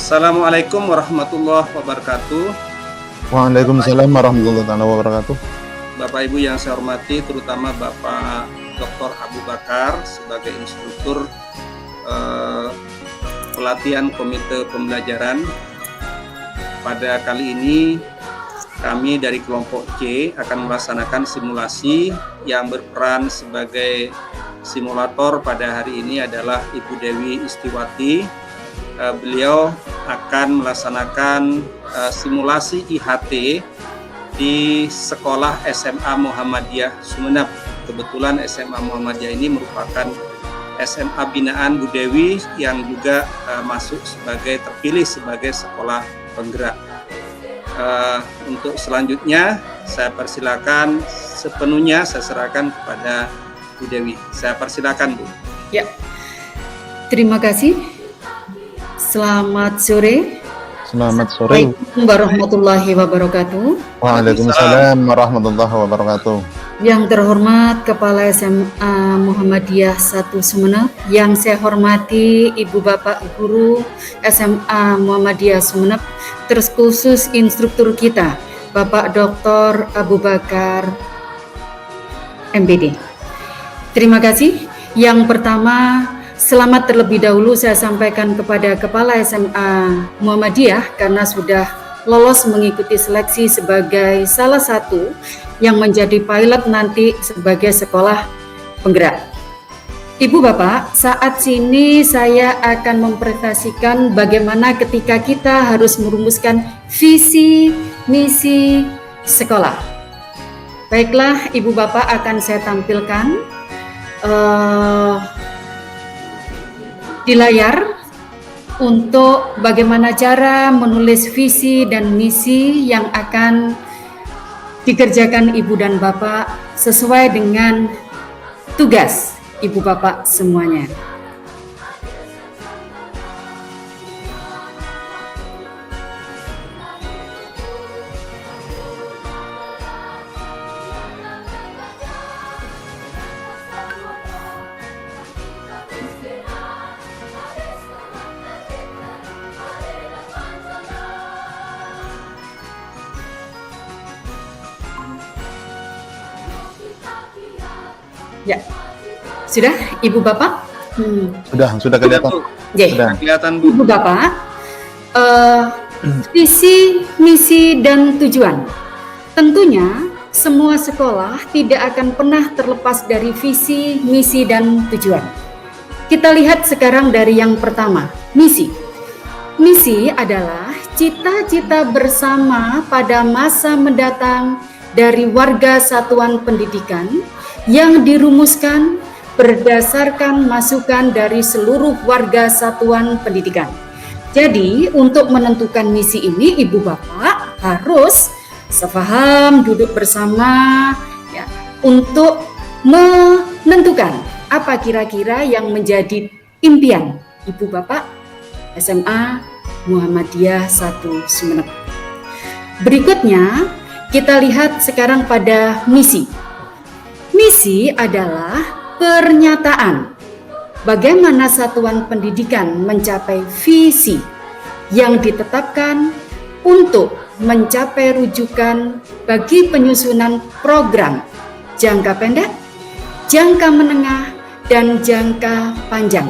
Assalamualaikum warahmatullahi wabarakatuh. Waalaikumsalam warahmatullahi wabarakatuh. Bapak Ibu yang saya hormati, terutama Bapak Dr. Abu Bakar sebagai instruktur pelatihan Komite Pembelajaran. Pada kali ini kami dari kelompok C akan melaksanakan simulasi yang berperan sebagai simulator pada hari ini adalah Ibu Dewi Istiwati. Beliau akan melaksanakan simulasi IHT di sekolah SMA Muhammadiyah Sumeneb. Kebetulan SMA Muhammadiyah ini merupakan SMA binaan Bu Dewi yang juga terpilih sebagai sekolah penggerak. Untuk selanjutnya saya persilakan sepenuhnya saya serahkan kepada Bu Dewi. Saya persilakan, Bu. Ya, terima kasih. Selamat sore. Selamat sore. Waalaikumsalam warahmatullahi wabarakatuh. Waalaikumsalam warahmatullahi wabarakatuh. Yang terhormat Kepala SMA Muhammadiyah 1 Sumeneb, yang saya hormati Ibu Bapak Guru SMA Muhammadiyah Sumeneb, terus khusus instruktur kita Bapak Dr. Abu Bakar MBD. Terima kasih. Yang pertama, selamat terlebih dahulu saya sampaikan kepada Kepala SMA Muhammadiyah karena sudah lolos mengikuti seleksi sebagai salah satu yang menjadi pilot nanti sebagai sekolah penggerak. Ibu Bapak, saat ini saya akan mempresentasikan bagaimana ketika kita harus merumuskan visi misi sekolah. Baiklah, Ibu Bapak akan saya tampilkan di layar untuk bagaimana cara menulis visi dan misi yang akan dikerjakan Ibu dan Bapak sesuai dengan tugas Ibu Bapak semuanya. Ya, sudah Ibu Bapak? Sudah kelihatan. Sudah kelihatan, Bu. Ibu Bapak, visi, misi, dan tujuan. Tentunya semua sekolah tidak akan pernah terlepas dari visi, misi, dan tujuan. Kita lihat sekarang dari yang pertama, misi. Misi adalah cita-cita bersama pada masa mendatang dari warga satuan pendidikan yang dirumuskan berdasarkan masukan dari seluruh warga satuan pendidikan. Jadi, untuk menentukan misi ini, Ibu Bapak harus sepaham, duduk bersama ya, untuk menentukan apa kira-kira yang menjadi impian Ibu Bapak SMA Muhammadiyah 1 Sumeneb. Berikutnya, kita lihat sekarang pada misi. Misi adalah pernyataan bagaimana satuan pendidikan mencapai visi yang ditetapkan untuk mencapai rujukan bagi penyusunan program jangka pendek, jangka menengah, dan jangka panjang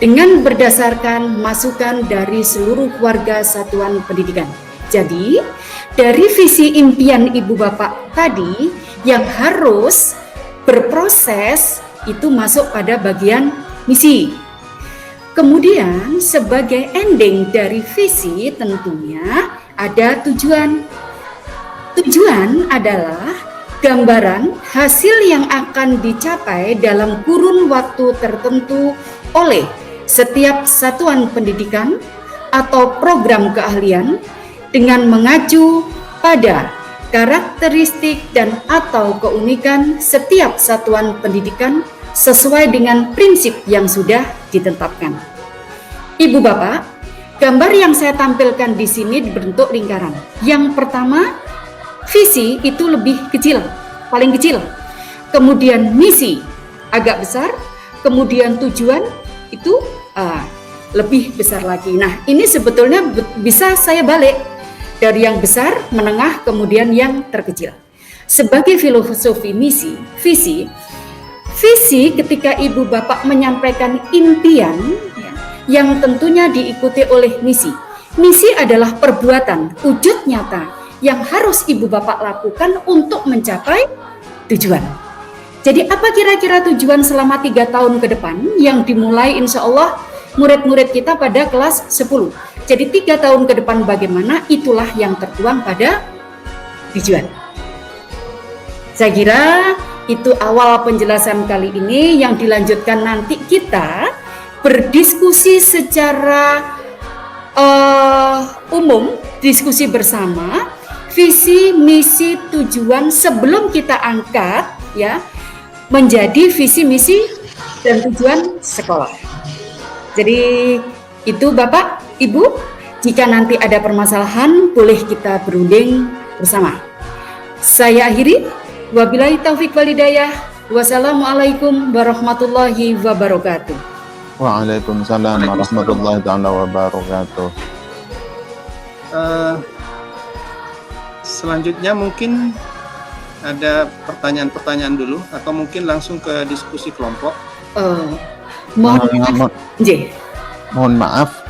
dengan berdasarkan masukan dari seluruh warga satuan pendidikan. Jadi, dari visi impian Ibu Bapak tadi yang harus berproses itu masuk pada bagian misi. Kemudian sebagai ending dari visi tentunya ada tujuan. Tujuan adalah gambaran hasil yang akan dicapai dalam kurun waktu tertentu oleh setiap satuan pendidikan atau program keahlian dengan mengacu pada karakteristik dan atau keunikan setiap satuan pendidikan sesuai dengan prinsip yang sudah ditetapkan. Ibu Bapak, gambar yang saya tampilkan di sini berbentuk lingkaran. Yang pertama, visi itu lebih kecil, paling kecil. Kemudian misi agak besar, kemudian tujuan itu lebih besar lagi. Nah, ini sebetulnya bisa saya balik dari yang besar, menengah, kemudian yang terkecil. Sebagai filosofi visi ketika ibu bapak menyampaikan impian, ya, yang tentunya diikuti oleh misi. Misi adalah perbuatan, wujud nyata yang harus ibu bapak lakukan untuk mencapai tujuan. Jadi apa kira-kira tujuan selama 3 tahun ke depan yang dimulai insya Allah murid-murid kita pada kelas 10. Jadi 3 tahun ke depan bagaimana, itulah yang tertuang pada tujuan. Saya kira itu awal penjelasan kali ini. Yang dilanjutkan nanti kita berdiskusi secara umum, diskusi bersama visi, misi, tujuan sebelum kita angkat ya menjadi visi, misi dan tujuan sekolah. Jadi itu Bapak, Ibu, jika nanti ada permasalahan boleh kita berunding bersama. Saya akhiri, wabillahi taufik walhidayah. Wassalamualaikum warahmatullahi wabarakatuh. Waalaikumsalam warahmatullahi taala wabarakatuh. Selanjutnya mungkin ada pertanyaan-pertanyaan dulu atau mungkin langsung ke diskusi kelompok. Mohon maaf.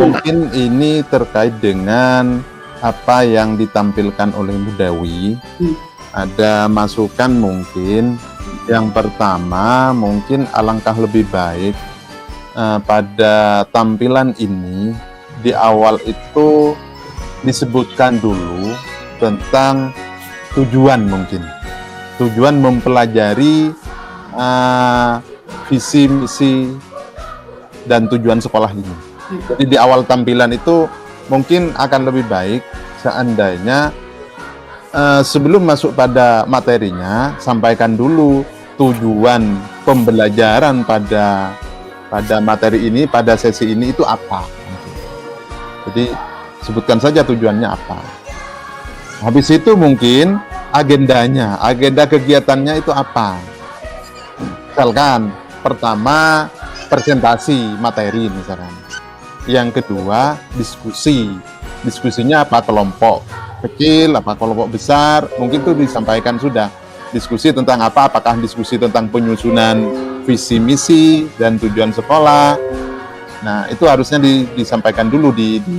Mungkin ini terkait dengan apa yang ditampilkan oleh Bu Dewi. Ada masukan mungkin. Yang pertama mungkin alangkah lebih baik pada tampilan ini di awal itu disebutkan dulu tentang tujuan, mungkin tujuan mempelajari visi, misi dan tujuan sekolah ini. Jadi di awal tampilan itu mungkin akan lebih baik seandainya sebelum masuk pada materinya sampaikan dulu tujuan pembelajaran pada materi ini, pada sesi ini itu apa. Jadi sebutkan saja tujuannya apa. Habis itu mungkin agendanya, agenda kegiatannya itu apa. Misalkan pertama presentasi materi misalkan. Yang kedua diskusi. Diskusinya apa, kelompok kecil, apa kelompok besar, mungkin itu disampaikan sudah. Diskusi tentang apa, apakah diskusi tentang penyusunan visi misi dan tujuan sekolah. Nah, itu harusnya disampaikan dulu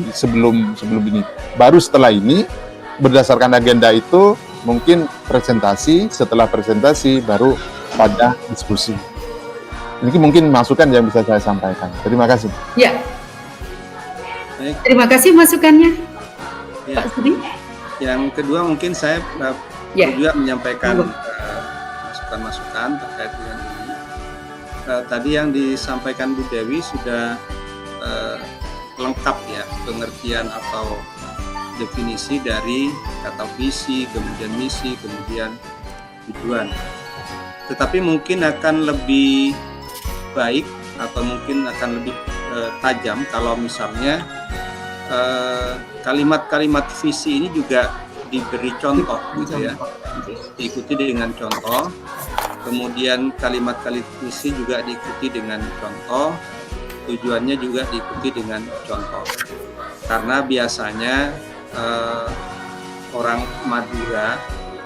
sebelum ini. Baru setelah ini berdasarkan agenda itu mungkin presentasi, setelah presentasi baru pada diskusi. Ini mungkin masukan yang bisa saya sampaikan. Terima kasih. Ya. Baik. Terima kasih masukannya, Ya. Pak Sudi. Yang kedua mungkin saya juga menyampaikan masukan-masukan terkait dengan ini. Tadi yang disampaikan Bu Dewi sudah lengkap ya pengertian atau definisi dari kata visi, kemudian misi, kemudian tujuan. Tetapi mungkin akan lebih baik atau mungkin akan lebih tajam kalau misalnya kalimat-kalimat visi ini juga diberi contoh gitu ya, diikuti dengan contoh. Kemudian kalimat-kalimat visi juga diikuti dengan contoh, tujuannya juga diikuti dengan contoh. Karena biasanya orang Madura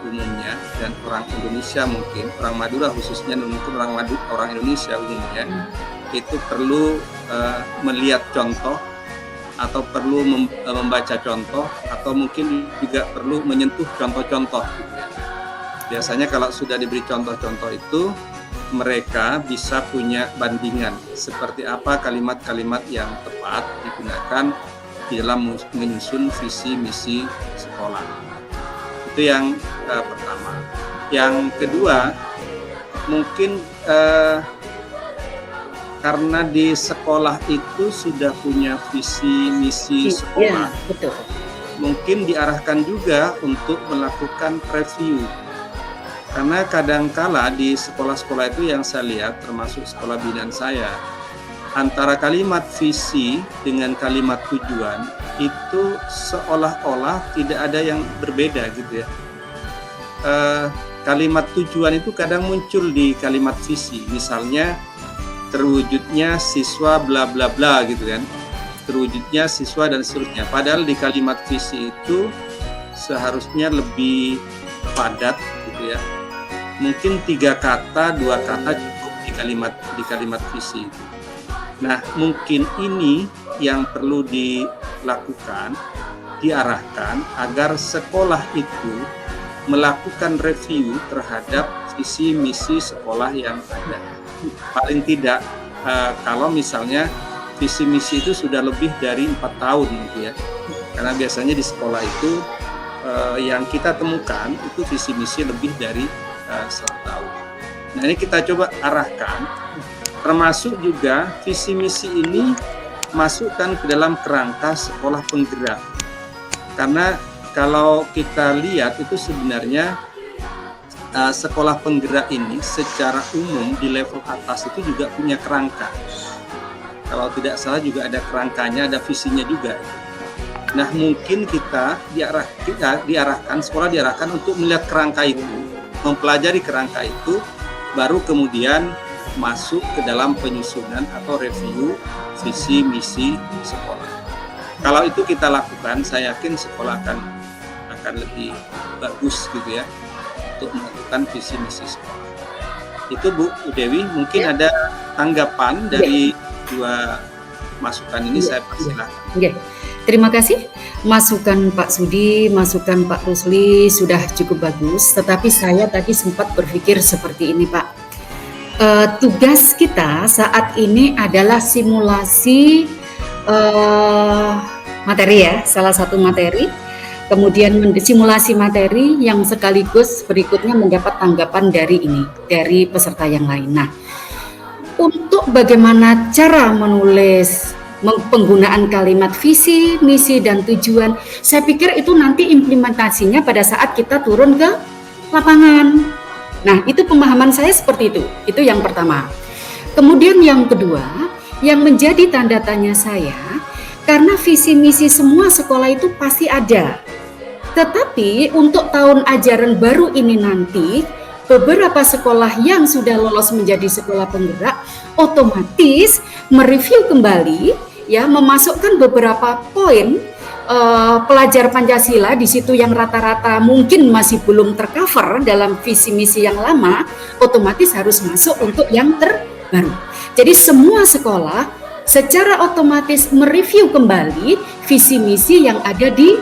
umumnya dan orang Indonesia mungkin, orang Madura khususnya mungkin orang Indonesia umumnya itu perlu melihat contoh atau perlu membaca contoh atau mungkin juga perlu menyentuh contoh-contoh gitu ya. Biasanya kalau sudah diberi contoh-contoh itu mereka bisa punya bandingan seperti apa kalimat-kalimat yang tepat digunakan di dalam menyusun visi misi sekolah. Itu yang pertama. Yang kedua mungkin karena di sekolah itu sudah punya visi misi sekolah, ya, betul. Mungkin diarahkan juga untuk melakukan review. Karena kadangkala di sekolah-sekolah itu yang saya lihat, termasuk sekolah binaan saya, antara kalimat visi dengan kalimat tujuan itu seolah-olah tidak ada yang berbeda gitu ya. Kalimat tujuan itu kadang muncul di kalimat visi, misalnya terwujudnya siswa bla bla bla gitu kan, terwujudnya siswa dan seterusnya. Padahal di kalimat visi itu seharusnya lebih padat gitu ya. Mungkin 3 kata, 2 kata cukup di kalimat visi itu. Nah, mungkin ini yang perlu dilakukan, diarahkan agar sekolah itu melakukan review terhadap visi misi sekolah yang ada. Paling tidak kalau misalnya visi misi itu sudah lebih dari 4 tahun gitu ya. Karena biasanya di sekolah itu yang kita temukan itu visi misi lebih dari 1 tahun. Nah, ini kita coba arahkan, termasuk juga visi misi ini masukkan ke dalam kerangka sekolah penggerak. Karena kalau kita lihat itu sebenarnya sekolah penggerak ini secara umum di level atas itu juga punya kerangka. Kalau tidak salah juga ada kerangkanya, ada visinya juga. Nah, mungkin sekolah diarahkan untuk melihat kerangka itu, mempelajari kerangka itu, baru kemudian masuk ke dalam penyusunan atau review visi misi sekolah. Kalau itu kita lakukan, saya yakin sekolah akan lebih bagus gitu ya untuk melakukan visi misi sekolah. Itu Bu Dewi, mungkin ada tanggapan dari 2 masukan ini, saya persilahkan. Oke. Terima kasih masukan Pak Sudi, masukan Pak Rusli sudah cukup bagus. Tetapi saya tadi sempat berpikir seperti ini Pak. Tugas kita saat ini adalah simulasi materi ya, salah satu materi. Kemudian simulasi materi yang sekaligus berikutnya mendapat tanggapan dari peserta yang lain. Nah, untuk bagaimana cara menulis penggunaan kalimat visi, misi, dan tujuan, saya pikir itu nanti implementasinya pada saat kita turun ke lapangan. Nah, itu pemahaman saya seperti itu. Itu yang pertama. Kemudian yang kedua, yang menjadi tanda tanya saya, karena visi misi semua sekolah itu pasti ada. Tetapi untuk tahun ajaran baru ini nanti, beberapa sekolah yang sudah lolos menjadi sekolah penggerak otomatis mereview kembali, ya, memasukkan beberapa poin pelajar Pancasila di situ yang rata-rata mungkin masih belum tercover dalam visi misi yang lama, otomatis harus masuk untuk yang terbaru. Jadi semua sekolah secara otomatis mereview kembali visi misi yang ada di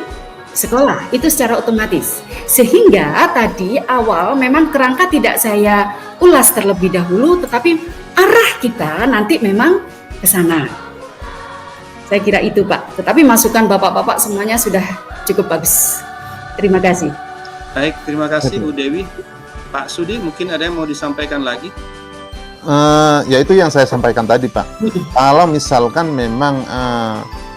sekolah itu secara otomatis. Sehingga tadi awal memang kerangka tidak saya ulas terlebih dahulu, tetapi arah kita nanti memang ke sana. Saya kira itu Pak, tetapi masukan Bapak-Bapak semuanya sudah cukup bagus. Terima kasih. Baik, terima kasih Bu Dewi. Pak Sudi, mungkin ada yang mau disampaikan lagi? Ya itu yang saya sampaikan tadi Pak. Kalau misalkan memang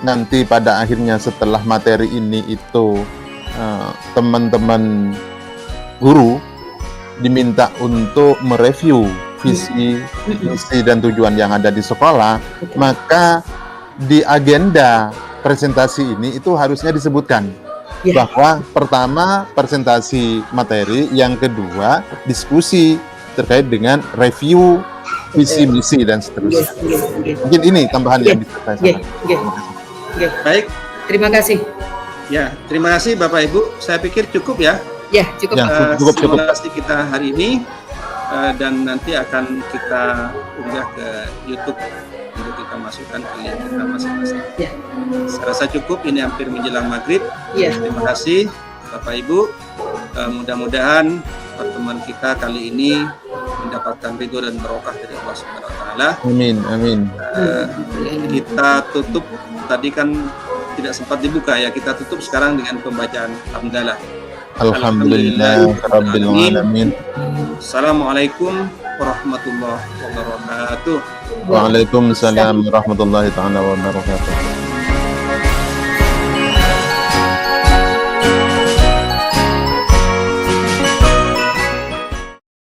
nanti pada akhirnya setelah materi ini itu teman-teman guru diminta untuk mereview visi, misi dan tujuan yang ada di sekolah, maka di agenda presentasi ini itu harusnya disebutkan bahwa pertama presentasi materi, yang kedua diskusi terkait dengan review visi misi dan seterusnya. Mungkin ini tambahan yang bisa saya sampaikan. Baik, terima kasih. Ya, terima kasih Bapak Ibu. Saya pikir cukup ya. Ya, cukup. Cukup. Simulasi kita hari ini dan nanti akan kita unggah ke YouTube untuk kita masukkan ke link kita masing-masing. Ya. Saya rasa cukup, ini hampir menjelang maghrib. Ya. Terima kasih Bapak Ibu. Mudah-mudahan pertemuan kita kali ini mendapatkan ridho dan barokah dari Allah Subhanahu wa taala. Amin, amin. Kita tutup, tadi kan tidak sempat dibuka ya, kita tutup sekarang dengan pembacaan hamdalah. Alhamdulillahirabbil alamin. Assalamualaikum warahmatullahi wabarakatuh. Waalaikumsalam warahmatullahi taala wabarakatuh.